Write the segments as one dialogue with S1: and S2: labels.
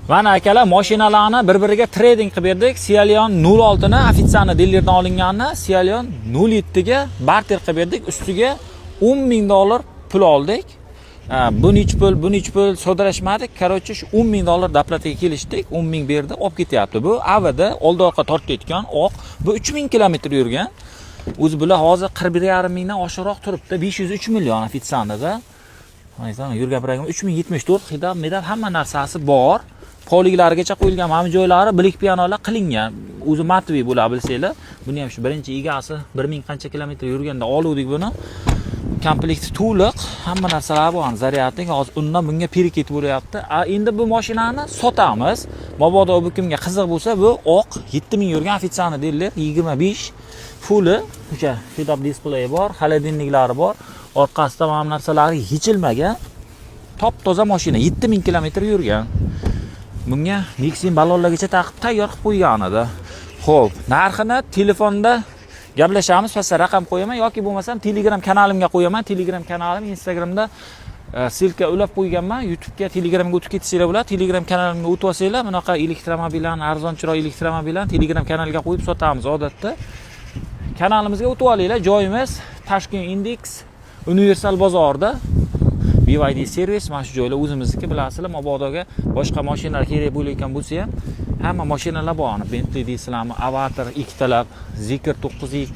S1: Mana akalar, mashinalarni bir-biriga trading qilib berdik. Sciolion 06 ni ofitsialni dilerdan olinganini Sciolion 07 ga barter qilib berdik. Ustiga $10,000 pul oldik. Bu nech pul so'rashmadik. Короче, shu $10,000 doplatiga kelishdik. 10,000 berdi, olib ketyapti. Bu avada oldi-orqa tortayotgan oq. Bu 3000 kilometr yurgan. O'zi bular hozir 41,5 mingdan oshiqroq turibdi. 503 million ofitsialda. Aytsan, yurgan pragam 3074 hidab, medal hamma narsasi bor. Poliglarigacha qo'yilgan, hamma joylari bilik pianolar qilingan. O'zi matviy bo'la bilsanglar. Buni ham shu birinchi egasi 1000 qancha kilometr yurganda oluvdik buni. Komplekt to'liq, hamma narsalar bor. Zaryadnik hozir undan bunga periket bo'lyapti. Endi bu mashinani sotamiz. Mabodo bu kimga qiziq bo'lsa, bu oq 7000 yurgan ofitsialni deydilar, 25 fulli, o'sha head-up display bor, xolodilniklari bor. Orqasida ham narsalari yechilmagan. Top-toza mashina, 7000 kilometr yurgan. Bunga Nexin ballonlargacha taqib tayyor qilib qo'ygan edi. Xo'p, narxini telefonda gaplashamiz, pastda raqam qo'yaman yoki bo'lmasam Telegram kanalimga qo'yaman. Telegram kanalim, Instagramda silka ulab qo'yganman. YouTube'ga, Telegramga o'tib ketsanglar bo'ladi. Telegram kanalimga o'tib olsanglar, bunaqa elektromobillarni, arzonchiroq elektromobillarni Telegram kanaliga qo'yib sotamiz odatda. Kanalimizga o'tib olinglar. Joyimiz Tashkent Index Universal bozorda. BYD servis, mana shu joylar o'zimizniki, bilasizlar. Mabodoga boshqa mashinalar kerak bo'layotgan bo'lsa ham hamma mashinalar bor. Bentley deysizlarmi, Avatar ikkitalab, Zikr 9X.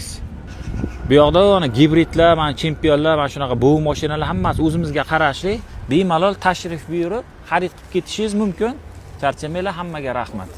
S1: Bu yoqda mana gibridlar, mana chempionlar, mana shunaqa bu mashinalar hammasi o'zimizga qarashli. Bemalol tashrif buyurib, xarid qilib ketishingiz mumkin. Charchamanglar, hammaga rahmat.